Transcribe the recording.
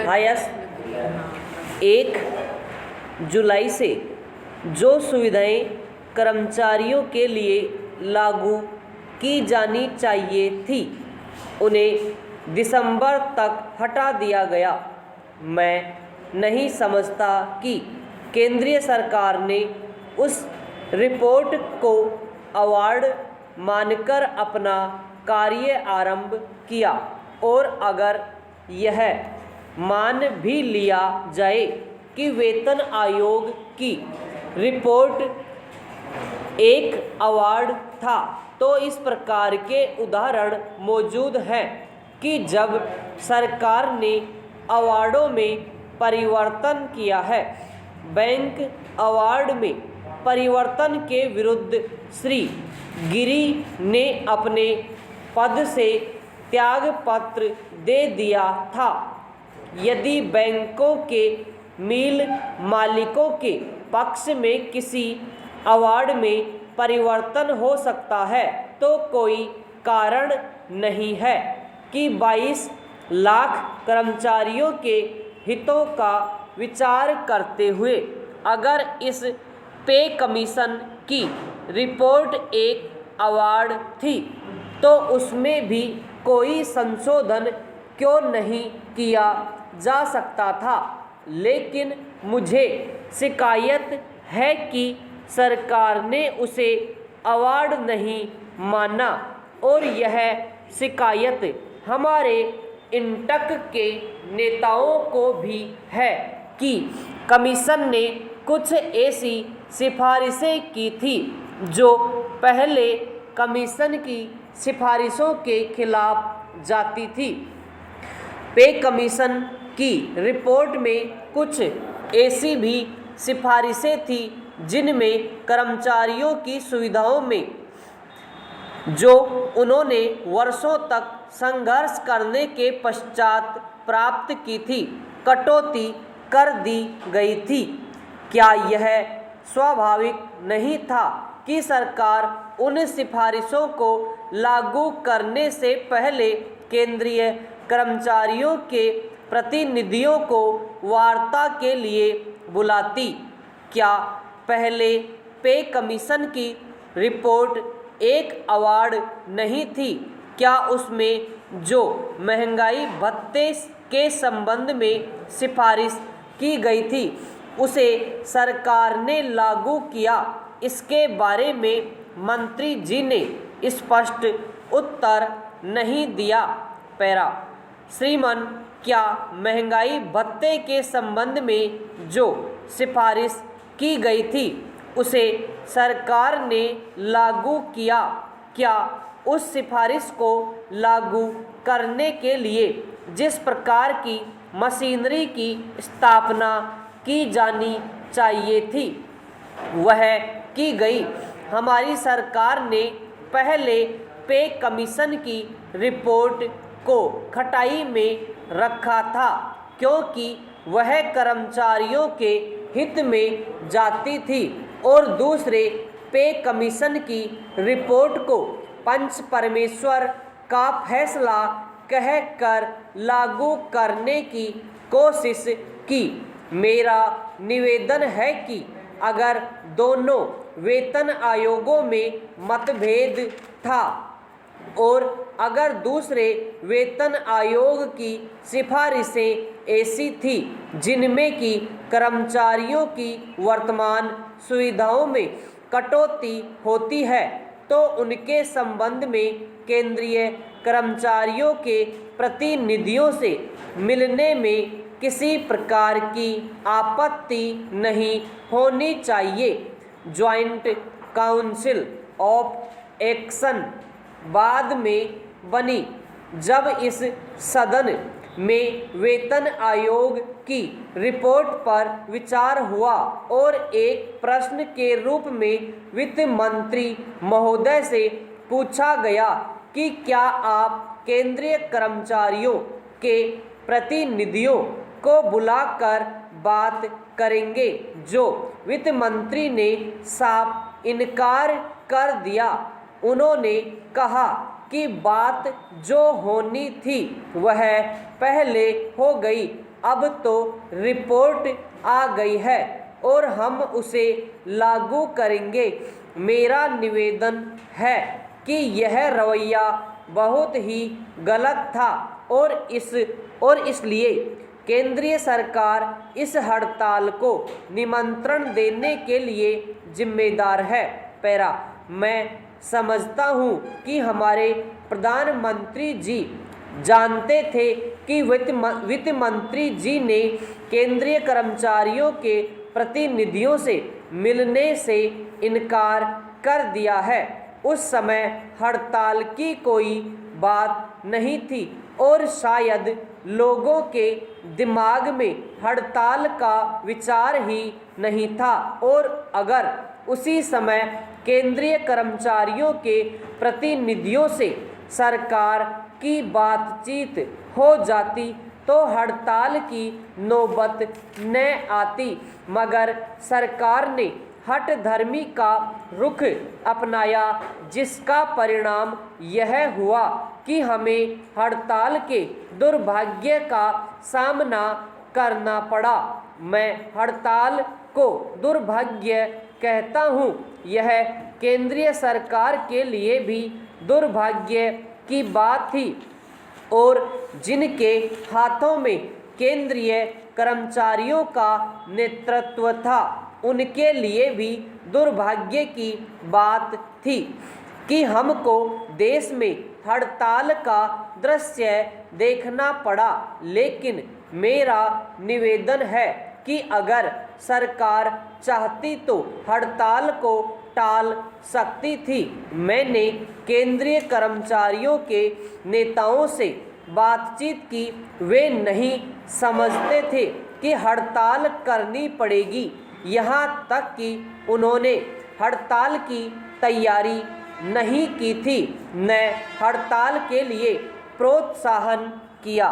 Highest 1 जुलाई से जो सुविधाएं कर्मचारियों के लिए लागू की जानी चाहिए थी उन्हें दिसंबर तक हटा दिया गया। मैं नहीं समझता कि केंद्रीय सरकार ने उस रिपोर्ट को अवार्ड मानकर अपना कार्य आरंभ किया, और अगर यह मान भी लिया जाए कि वेतन आयोग की रिपोर्ट एक अवार्ड था, तो इस प्रकार के उदाहरण मौजूद हैं कि जब सरकार ने अवार्डों में परिवर्तन किया है। बैंक अवार्ड में परिवर्तन के विरुद्ध श्री गिरी ने अपने पद से त्यागपत्र दे दिया था। यदि बैंकों के मिल मालिकों के पक्ष में किसी अवार्ड में परिवर्तन हो सकता है, तो कोई कारण नहीं है कि 22 लाख कर्मचारियों के हितों का विचार करते हुए अगर इस पे कमीशन की रिपोर्ट एक अवार्ड थी तो उसमें भी कोई संशोधन क्यों नहीं किया जा सकता था। लेकिन मुझे शिकायत है कि सरकार ने उसे अवार्ड नहीं माना, और यह शिकायत हमारे इंटक के नेताओं को भी है कि कमीशन ने कुछ ऐसी सिफारिशें की थी जो पहले कमीशन की सिफारिशों के खिलाफ जाती थी। पे कमीशन की रिपोर्ट में कुछ ऐसी भी सिफारिशें थी जिनमें कर्मचारियों की सुविधाओं में जो उन्होंने वर्षों तक संघर्ष करने के पश्चात प्राप्त की थी, कटौती कर दी गई थी। क्या यह स्वाभाविक नहीं था कि सरकार उन सिफारिशों को लागू करने से पहले केंद्रीय कर्मचारियों के प्रतिनिधियों को वार्ता के लिए बुलाती? क्या पहले पे कमीशन की रिपोर्ट एक अवार्ड नहीं थी? क्या उसमें जो महंगाई भत्ते के संबंध में सिफारिश की गई थी उसे सरकार ने लागू किया? इसके बारे में मंत्री जी ने स्पष्ट उत्तर नहीं दिया। पैरा श्रीमान, क्या महंगाई भत्ते के संबंध में जो सिफारिश की गई थी उसे सरकार ने लागू किया? क्या उस सिफारिश को लागू करने के लिए जिस प्रकार की मशीनरी की स्थापना की जानी चाहिए थी वह की गई? हमारी सरकार ने पहले पे कमीशन की रिपोर्ट को खटाई में रखा था क्योंकि वह कर्मचारियों के हित में जाती थी, और दूसरे पे कमीशन की रिपोर्ट को पंच परमेश्वर का फैसला कहकर लागू करने की कोशिश की। मेरा निवेदन है कि अगर दोनों वेतन आयोगों में मतभेद था और अगर दूसरे वेतन आयोग की सिफारिशें ऐसी थी जिनमें कि कर्मचारियों की वर्तमान सुविधाओं में कटौती होती है, तो उनके संबंध में केंद्रीय कर्मचारियों के प्रतिनिधियों से मिलने में किसी प्रकार की आपत्ति नहीं होनी चाहिए। ज्वाइंट काउंसिल ऑफ एक्शन बाद में बनी जब इस सदन में वेतन आयोग की रिपोर्ट पर विचार हुआ और एक प्रश्न के रूप में वित्त मंत्री महोदय से पूछा गया कि क्या आप केंद्रीय कर्मचारियों के प्रतिनिधियों को बुलाकर बात करेंगे, जो वित्त मंत्री ने साफ इनकार कर दिया। उन्होंने कहा कि बात जो होनी थी वह पहले हो गई अब तो रिपोर्ट आ गई है और हम उसे लागू करेंगे। मेरा निवेदन है कि यह रवैया बहुत ही गलत था और इसलिए केंद्रीय सरकार इस हड़ताल को निमंत्रण देने के लिए जिम्मेदार है। पैरा, मैं समझता हूँ कि हमारे प्रधानमंत्री जी जानते थे कि वित्त मंत्री जी ने केंद्रीय कर्मचारियों के प्रतिनिधियों से मिलने से इनकार कर दिया है। उस समय हड़ताल की कोई बात नहीं थी और शायद लोगों के दिमाग में हड़ताल का विचार ही नहीं था, और अगर उसी समय केंद्रीय कर्मचारियों के प्रतिनिधियों से सरकार की बातचीत हो जाती तो हड़ताल की नौबत न आती, मगर सरकार ने हठधर्मी का रुख अपनाया, जिसका परिणाम यह हुआ कि हमें हड़ताल के दुर्भाग्य का सामना करना पड़ा। मैं हड़ताल को दुर्भाग्य कहता हूँ। यह केंद्रीय सरकार के लिए भी दुर्भाग्य की बात थी और जिनके हाथों में केंद्रीय कर्मचारियों का नेतृत्व था उनके लिए भी दुर्भाग्य की बात थी कि हमको देश में हड़ताल का दृश्य देखना पड़ा। लेकिन मेरा निवेदन है कि अगर सरकार चाहती तो हड़ताल को टाल सकती थी। मैंने केंद्रीय कर्मचारियों के नेताओं से बातचीत की। वे नहीं समझते थे कि हड़ताल करनी पड़ेगी, यहाँ तक कि उन्होंने हड़ताल की तैयारी नहीं की थी, न हड़ताल के लिए प्रोत्साहन किया।